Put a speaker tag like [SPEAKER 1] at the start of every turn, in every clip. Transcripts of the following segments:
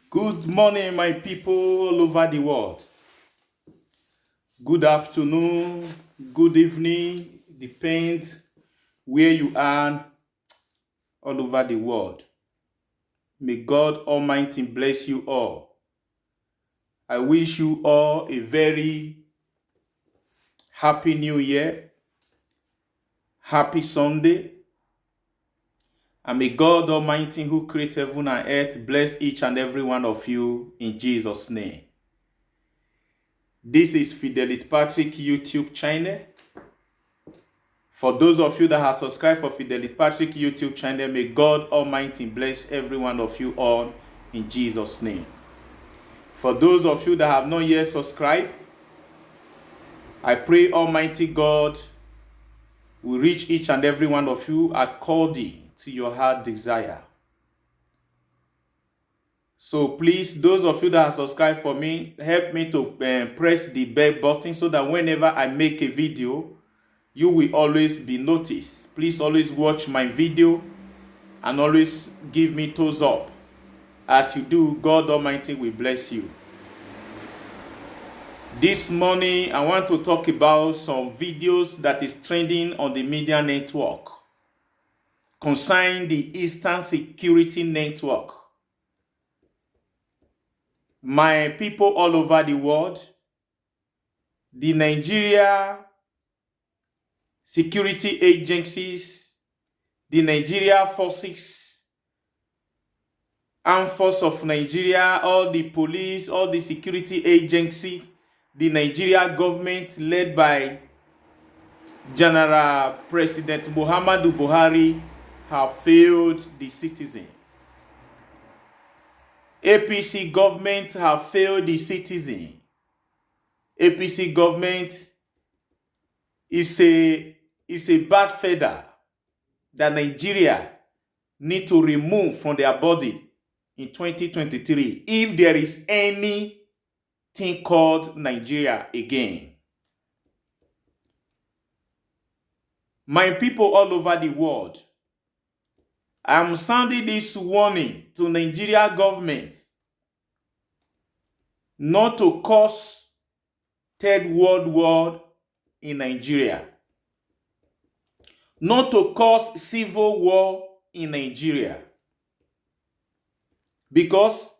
[SPEAKER 1] Good morning, my people all over the world. Good afternoon, good evening, depends where you are all over the world. May God Almighty bless you all. I wish you all a very happy new year, happy Sunday, and may God Almighty who created heaven and earth bless each and every one of you in Jesus' name. This is Fidelity Patrick YouTube channel. For those of you that have subscribed for Fidelity Patrick YouTube channel, may God Almighty bless every one of you all in Jesus' name. For those of you that have not yet subscribed, I pray Almighty God will reach each and every one of you according to your heart desire. So please, those of you that have subscribed for me, help me to press the bell button so that whenever I make a video, you will always be noticed. Please always watch my video and always give me thumbs up. As you do, God Almighty will bless you. This morning, I want to talk about some videos that is trending on the media network concerning the Eastern Security Network. My people all over the world, the Nigeria security agencies, the Nigeria forces, Armed Force of Nigeria, all the police, all the security agency, the Nigeria government led by General President Muhammadu Buhari have failed the citizen. APC government have failed the citizen. APC government is a bad feather that Nigeria need to remove from their body in 2023 if there is anything called Nigeria again. My people all over the world, I'm sounding this warning to Nigeria government not to cause third world war in Nigeria, not to cause civil war in Nigeria, because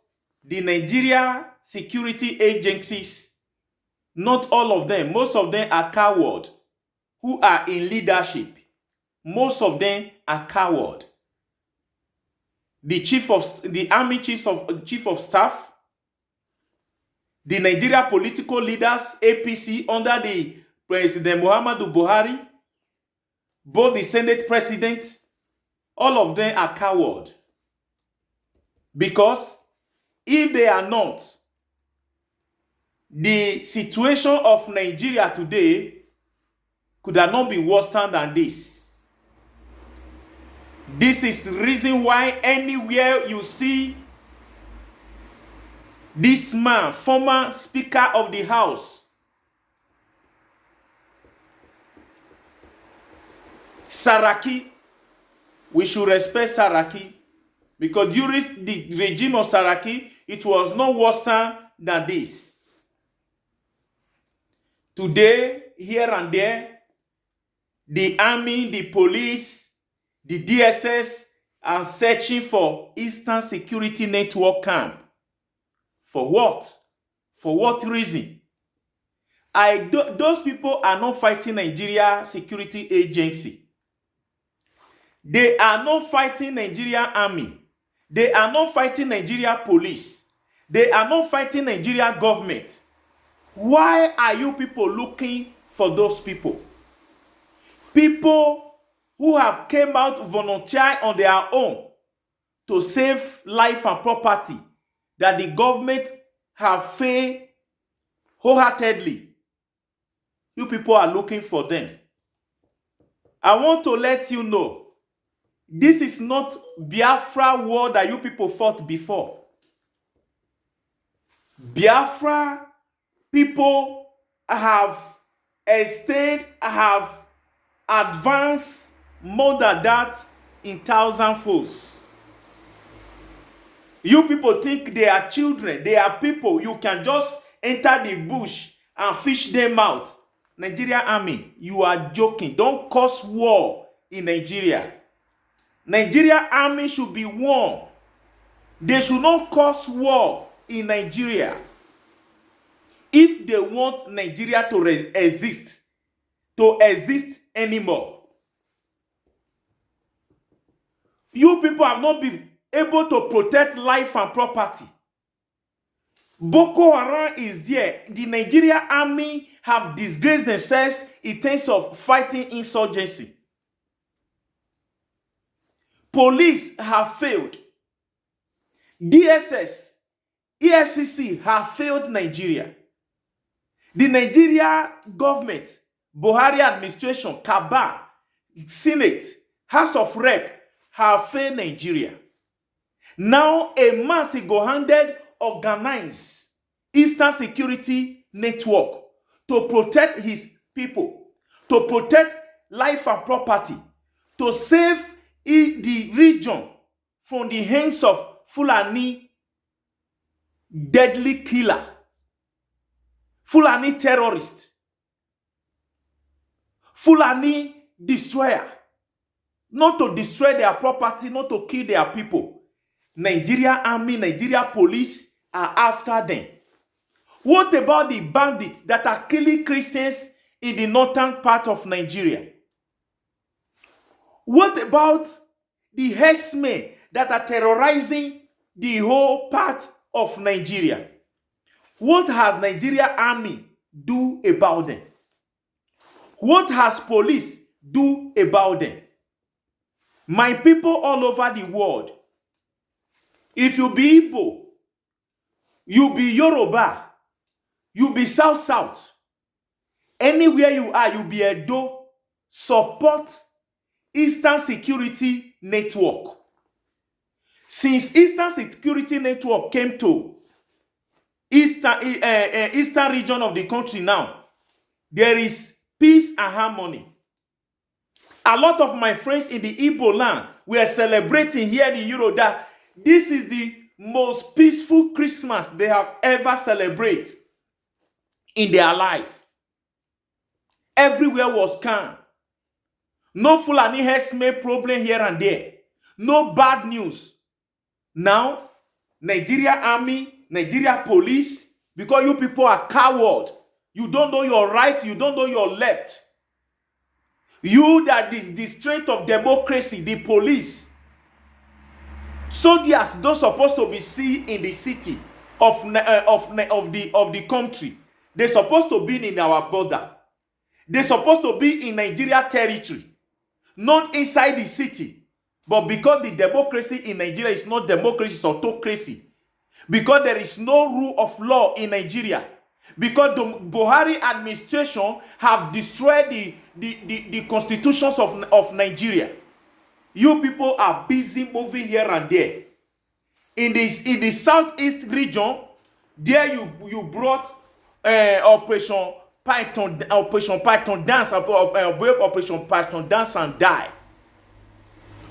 [SPEAKER 1] the Nigeria security agencies, not all of them, most of them are cowards who are in leadership. Most of them are cowards. The army chief of staff, the Nigeria political leaders, APC under the President Muhammadu Buhari, both the Senate president, all of them are cowards. Because if they are not, the situation of Nigeria today could have not been worse than this. This is the reason why anywhere you see this man, former Speaker of the House, Saraki, we should respect Saraki, because during the regime of Saraki, it was no worse than this. Today, here and there, the army, the police, the DSS are searching for Eastern Security Network camp. For what? For what reason? Those people are not fighting Nigeria Security Agency. They are not fighting Nigeria Army. They are not fighting Nigeria Police. They are not fighting Nigeria government. Why are you people looking for those people? People who have came out volunteer on their own to save life and property that the government have failed wholeheartedly. You people are looking for them. I want to let you know, this is not Biafra war that you people fought before. Biafra people have advanced more than that in 1,000 folds. You people think they are children. They are people. You can just enter the bush and fish them out. Nigeria Army, you are joking. Don't cause war in Nigeria. Nigeria Army should be warned. They should not cause war in Nigeria. If they want Nigeria to exist anymore. You people have not been able to protect life and property. Boko Haram is there. The Nigeria Army have disgraced themselves in terms of fighting insurgency. Police have failed. DSS, EFCC have failed Nigeria. The Nigeria government, Buhari administration, Kaba, Senate, House of Rep have failed Nigeria. Now a man single-handed organized Eastern Security Network to protect his people, to protect life and property, to save the region from the hands of Fulani deadly killer, Fulani terrorist, Fulani destroyer, not to destroy their property, not to kill their people. Nigeria Army, Nigeria Police are after them. What about the bandits that are killing Christians in the northern part of Nigeria? What about the herdsmen that are terrorizing the whole part of Nigeria? What has Nigeria Army do about them? What has police do about them? My people all over the world, if you be Igbo, you be Yoruba, you be South, anywhere you are, you be Edo, support Eastern Security Network. Since Eastern Security Network came to Eastern region of the country now, there is peace and harmony. A lot of my friends in the Igbo land were celebrating here in Europe that this is the most peaceful Christmas they have ever celebrated in their life. Everywhere was calm. No Fulani herdsmen problem here and there. No bad news. Now, Nigeria Army, Nigeria Police, because you people are coward. You don't know your right, you don't know your left. You that is the strength of democracy, the police. Soldiers don't supposed to be seen in the city of the country. They're supposed to be in our border. They're supposed to be in Nigeria territory, not inside the city. But because the democracy in Nigeria is not democracy, it's autocracy. Because there is no rule of law in Nigeria. Because the Buhari administration have destroyed the constitutions of Nigeria. You people are busy moving here and there. In the southeast region, there you brought Operation Python Dance, Operation Python Dance and Die.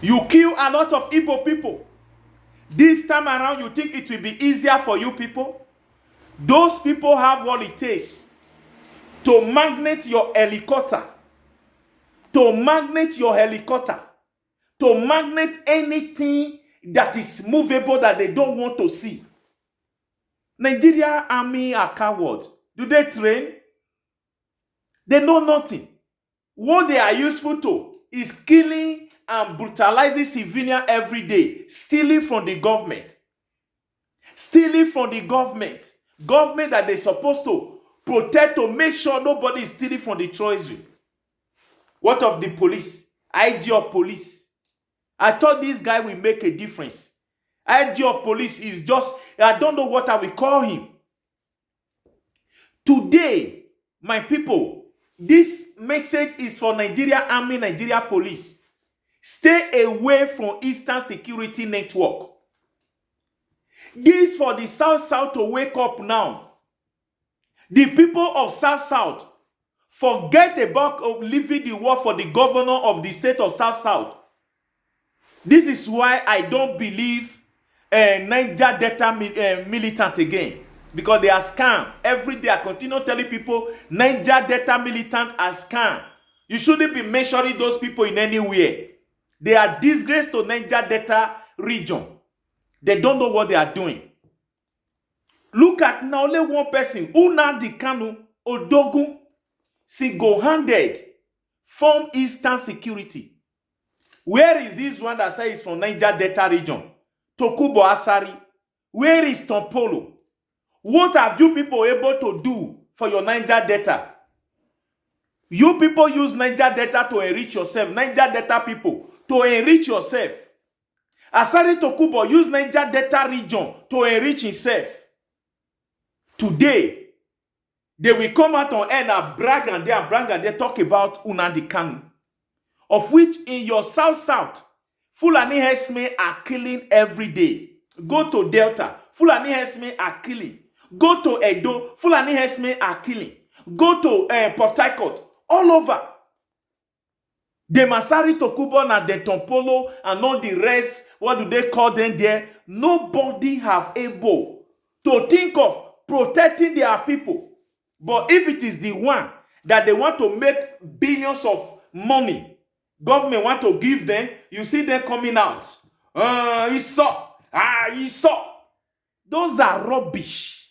[SPEAKER 1] You kill a lot of Igbo people. This time around, you think it will be easier for you people? Those people have what it takes to magnet your helicopter, to magnet anything that is movable that they don't want to see. Nigeria Army are cowards. Do they train? They know nothing. What they are useful to is killing and brutalizing civilians every day, stealing from the government. Stealing from the government. Government that they're supposed to protect, to make sure nobody is stealing from the treasury. What of the police? IG of police. I thought this guy will make a difference. IG of police is just, I don't know what I will call him. Today, my people, this message is for Nigeria Army, Nigeria Police. Stay away from Eastern Security Network. This for the South to wake up now. The people of South, forget about leaving the war for the governor of the state of South. This is why I don't believe Niger Delta militant again. Because they are scam. Every day I continue telling people Niger Delta militant are scam. You shouldn't be measuring those people in anywhere. They are disgrace to Niger Delta region. They don't know what they are doing. Look at now only one person, Nnamdi Kanu Odogun, single-handed, form Eastern Security. Where is this one that says from Niger Delta region? Tokubo Asari. Where is Tompolo? What have you people able to do for your Niger Delta? You people use Niger Delta to enrich yourself. Niger Delta people to enrich yourself. Asari Tokubo use Niger Delta region to enrich himself. Today, they will come out on air and brag and they talk about Nnamdi Kanu. Of which in your south, Fulani herdsmen are killing every day. Go to Delta, Fulani herdsmen are killing. Go to Edo, Fulani herdsmen are killing. Go to Port Harcourt, all over. The Masari Tokubo and the Tompolo and all the rest, what do they call them there? Nobody have able to think of protecting their people. But if it is the one that they want to make billions of money, government want to give them, you see them coming out. He saw. Those are rubbish.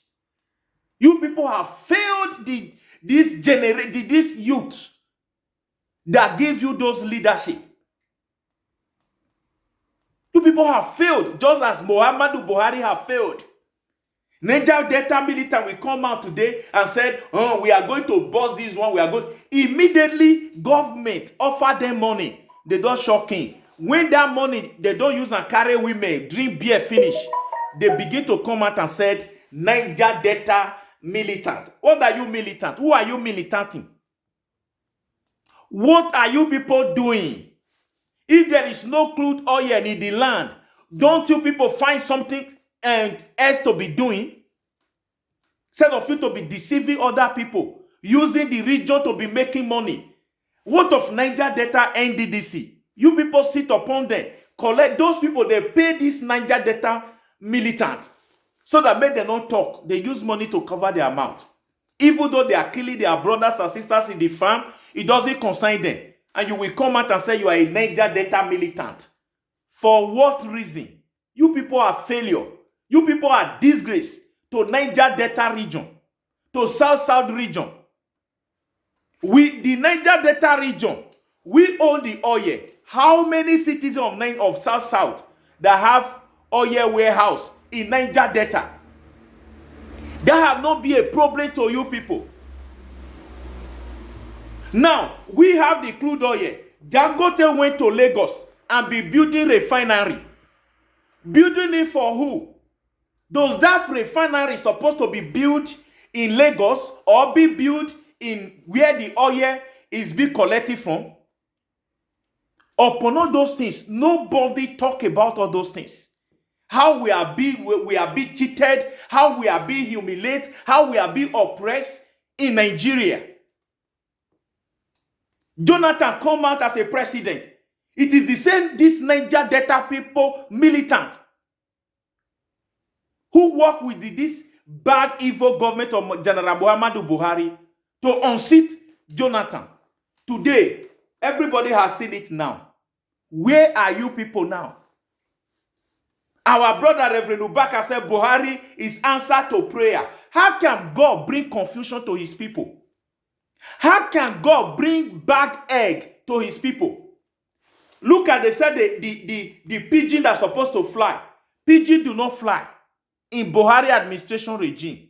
[SPEAKER 1] You people have failed this youth that gave you those leadership. You people have failed, just as Muhammadu Buhari have failed. Niger Delta militant will come out today and said, "Oh, we are going to bust this one. We are going." Immediately, government offer them money. They don't shocking. When that money they don't use and carry women, drink beer, finish. They begin to come out and said, "Niger Delta militant." What are you militant? Who are you militanting? What are you people doing? If there is no crude oil in the land, don't you people find something else to be doing? Instead of you to be deceiving other people, using the region to be making money. What of Niger Delta NDDC? You people sit upon them, collect those people, they pay this Niger Delta militant so that make them not talk. They use money to cover their mouth. Even though they are killing their brothers and sisters in the farm, it doesn't concern them. And you will come out and say you are a Niger Delta militant. For what reason? You people are failure. You people are disgrace to Niger Delta region, to South region. The Niger Delta region, we own the oil. How many citizens of South that have oil warehouse in Niger Delta? That have not been a problem to you people. Now, we have the crude oil. Dangote went to Lagos and be building refinery. Building it for who? Does that refinery supposed to be built in Lagos or be built in where the oil is being collected from? Upon all those things, nobody talk about all those things. How we are being cheated, how we are being humiliated, how we are being oppressed in Nigeria. Jonathan come out as a president. It is the same, this Niger Delta people militant who work with this bad, evil government of General Muhammadu Buhari to unseat Jonathan. Today, everybody has seen it now. Where are you people now? Our brother Reverend Ubaka said Buhari is answer to prayer. How can God bring confusion to his people? How can God bring bad egg to his people? Look at, they said the pigeon that's supposed to fly. Pigeon do not fly in Buhari administration regime.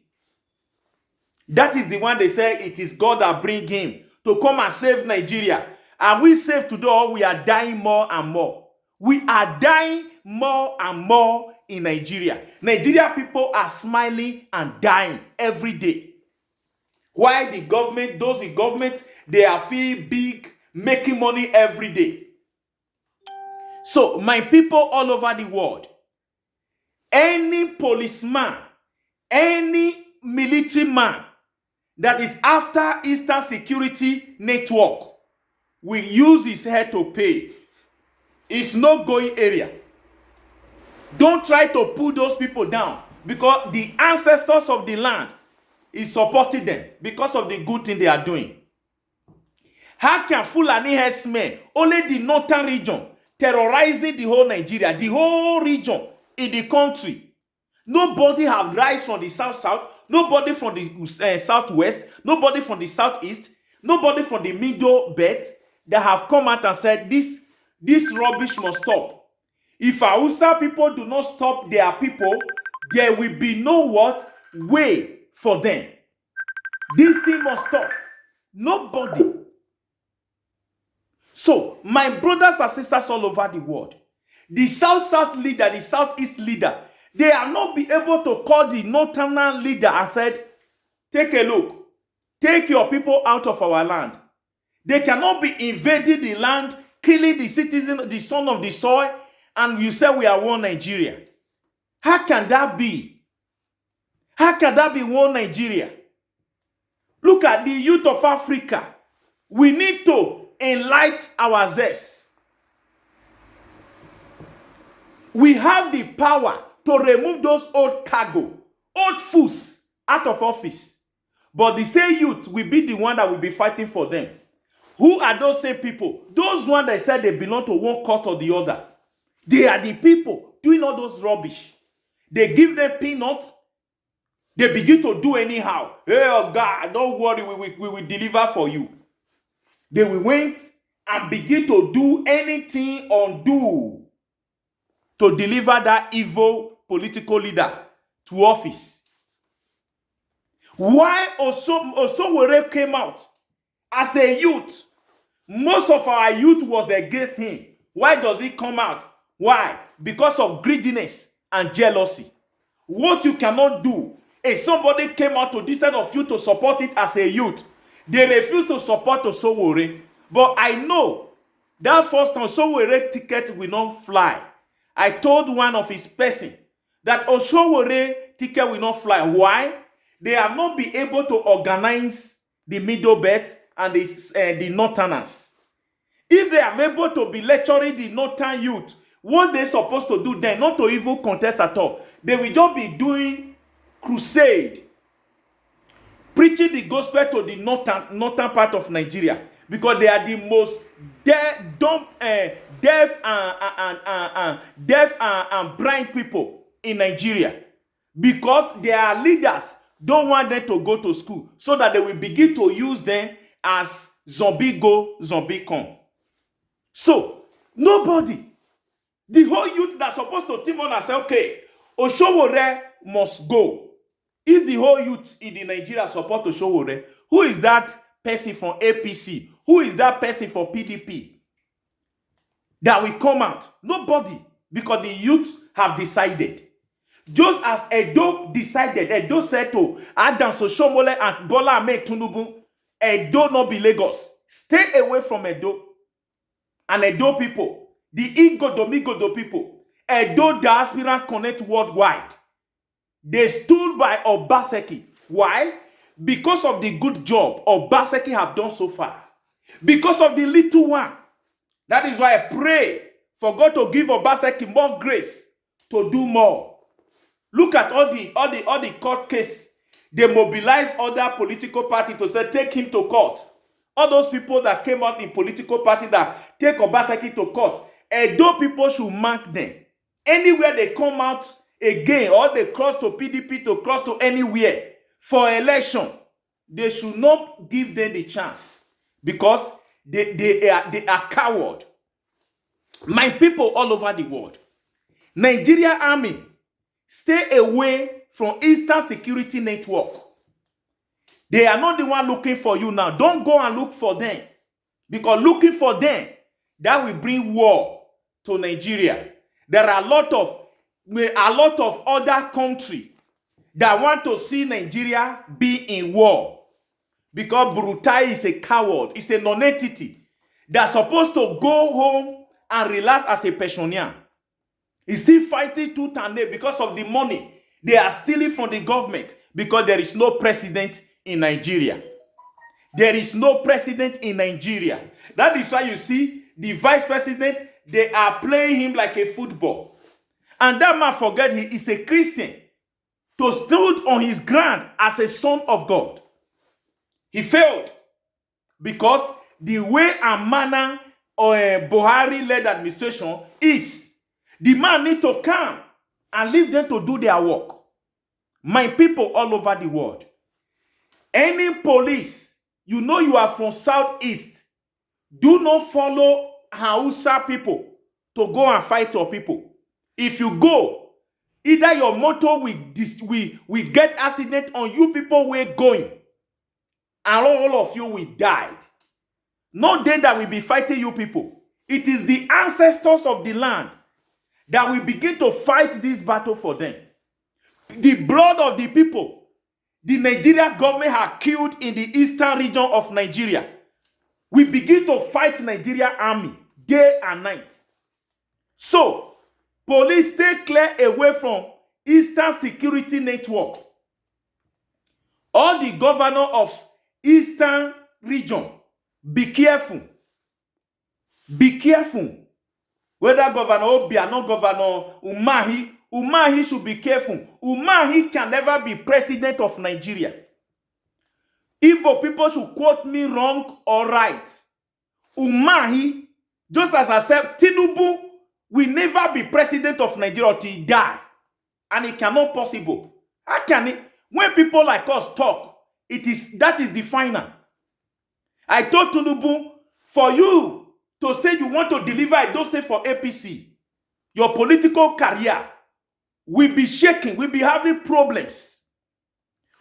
[SPEAKER 1] That is the one they say it is God that bring him to come and save Nigeria. Are we saved today or we are dying more and more? We are dying more and more in Nigeria. Nigeria people are smiling and dying every day. Why the government, those in government, they are feeling big, making money every day. So, my people all over the world, any policeman, any military man that is after Eastern Security Network will use his head to pay. It's no going area. Don't try to pull those people down because the ancestors of the land is supporting them because of the good thing they are doing. How can Fulani herdsmen, only the northern region, terrorizing the whole Nigeria, the whole region in the country? Nobody have rise from the south, nobody from the southwest, nobody from the southeast, nobody from the middle belt that have come out and said this rubbish must stop. If Hausa people do not stop their people, there will be no way for them. This thing must stop. Nobody. So, my brothers and sisters all over the world, the south leader, the southeast leader, they are not be able to call the northern leader and said, take a look, take your people out of our land. They cannot be invading the land, killing the citizen, the son of the soil, and you say we are one Nigeria. How can that be? How can that be one Nigeria? Look at the youth of Africa. We need to enlighten ourselves. We have the power to remove those old cargo, old fools out of office. But the same youth will be the one that will be fighting for them. Who are those same people? Those ones that said they belong to one court or the other. They are the people doing all those rubbish. They give them peanuts. They begin to do anyhow. Hey, oh God, don't worry, we will deliver for you. They will went and begin to do anything undo to deliver that evil political leader to office. Why Osowore came out as a youth? Most of our youth was against him. Why does he come out? Why? Because of greediness and jealousy. What you cannot do. If somebody came out to decide of you to support it as a youth, they refuse to support Osowore. But I know that first time Osowore ticket will not fly. I told one of his person that Osowore ticket will not fly. Why? They have not been able to organize the middle belt and the northerners. If they are able to be lecturing the northern youth, what they're supposed to do then, not to even contest at all, they will just be doing crusade, preaching the gospel to the northern part of Nigeria, because they are the most deaf and blind people in Nigeria, because their leaders don't want them to go to school, so that they will begin to use them as zombie go, zombie come. So, nobody, the whole youth that's supposed to team on and say, okay, Osowore must go. If the whole youth in the Nigeria support Osowore, who is that person from APC? Who is that person for PDP that will come out? Nobody, because the youth have decided. Just as Edo decided, Edo said to Adams Oshiomhole and Bola Ahmed Tinubu, Edo not be Lagos. Stay away from Edo. And Edo people, the Igodo people, Edo Diaspora Connect Worldwide, they stood by Obaseki. Why? Because of the good job Obaseki have done so far. Because of the little one. That is why I pray for God to give Obaseki more grace to do more. Look at all the court case. They mobilize other political parties to say, take him to court. All those people that came out in political party that take Obaseki to court, Edo people should mark them. Anywhere they come out again, or they cross to PDP, to cross to anywhere for election, they should not give them the chance, because they are coward. My people all over the world, Nigeria Army, stay away from Eastern Security Network. They are not the one looking for you now. Don't go and look for them, because looking for them, that will bring war to Nigeria. There are a lot of other countries that want to see Nigeria be in war, because Burutai is a coward. It's a non-entity that's supposed to go home and relax as a pensioner. He's still fighting tooth and nail because of the money they are stealing from the government, because there is no president in Nigeria. There is no president in Nigeria. That is why you see the vice president, they are playing him like a football. And that man forget he is a Christian to stood on his ground as a son of God. He failed because the way and manner of a Buhari-led administration is, the man need to come and leave them to do their work. My people all over the world, any police, you know you are from Southeast, do not follow Hausa people to go and fight your people. If you go, either your motor will get accident on you people we're going, and all of you will die. Not then that will be fighting you people. It is the ancestors of the land that will begin to fight this battle for them. The blood of the people, the Nigeria government had killed in the eastern region of Nigeria. We begin to fight Nigeria army day and night. So, police stay clear away from Eastern Security Network. All the governor of Eastern region, be careful. Be careful. Whether Governor Obi or not Governor Umahi should be careful. Umahi can never be president of Nigeria. Igbo people should quote me wrong or right. Umahi, just as I said, Tinubu will never be president of Nigeria until he die. And it cannot possible. How can it? When people like us talk, that is the final. I told Tinubu, for you to say you want to deliver a dossier for APC, your political career will be shaking, will be having problems.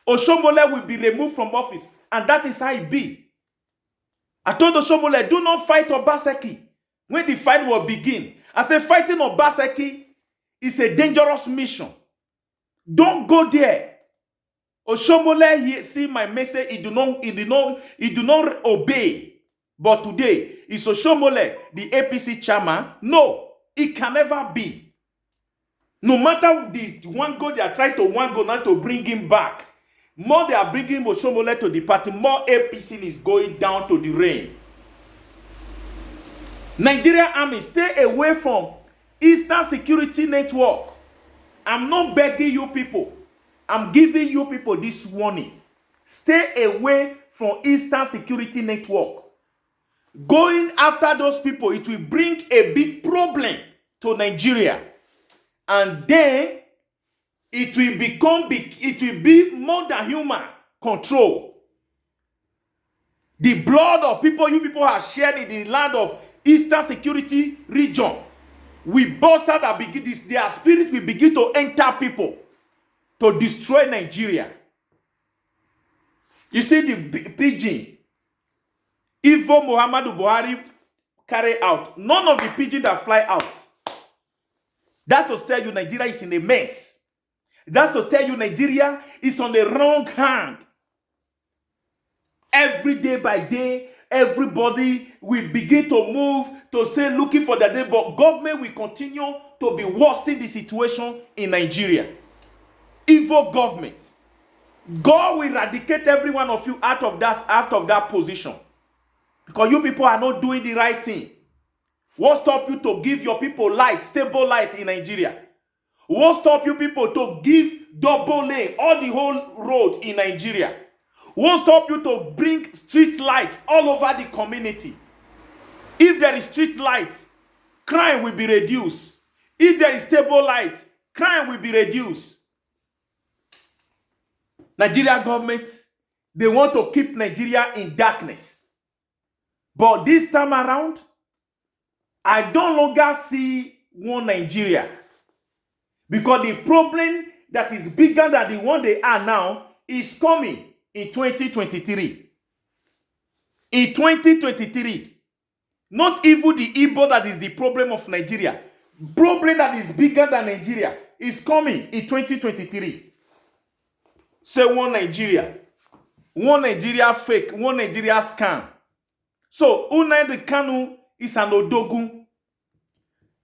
[SPEAKER 1] Oshomole will be removed from office, and that is how it be. I told Oshomole, do not fight Obaseki. When the fight will begin, I said fighting Obaseki is a dangerous mission. Don't go there. Oshomole, he see my message, he do not obey. But today, is Oshomole the APC chairman? No, it can never be. No matter the one goal they are trying to now to bring him back, more they are bringing Oshomole to the party, more APC is going down to the rain. Nigeria Army, stay away from Eastern Security Network. I'm not begging you people. I'm giving you people this warning. Stay away from Eastern Security Network. Going after those people, it will bring a big problem to Nigeria. And then it will be more than human control. The blood of people you people have shared in the land of Eastern Security region will burst out and begin this. Their spirit will begin to enter people to destroy Nigeria. You see the pigeon Ivo Muhammadu Buhari carry out. None of the pigeons that fly out. That to tell you Nigeria is in a mess. That's to tell you Nigeria is on the wrong hand. Every day by day, everybody will begin to move to say looking for the day, but government will continue to be worsening the situation in Nigeria. Evil government. God will eradicate every one of you out of that position. Because you people are not doing the right thing. What stop you to give your people light, stable light in Nigeria? What stop you people to give double lane, all the whole road in Nigeria? What stop you to bring street light all over the community? If there is street light, crime will be reduced. If there is stable light, crime will be reduced. Nigeria government, they want to keep Nigeria in darkness. But this time around, I don't longer see one Nigeria. Because the problem that is bigger than the one they are now is coming in 2023. In 2023, not even the Igbo that is the problem of Nigeria. Problem that is bigger than Nigeria is coming in 2023. Say one Nigeria fake, one Nigeria scam. So, Nnamdi Kanu is an Odogun.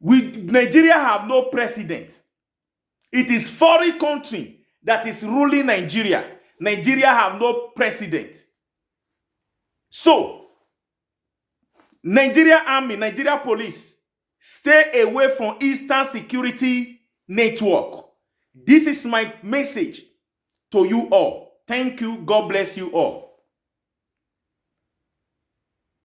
[SPEAKER 1] Nigeria have no president. It is foreign country that is ruling Nigeria. Nigeria have no president. So, Nigeria Army, Nigeria Police, stay away from Eastern Security network. This is my message to you all. Thank you. God bless you all.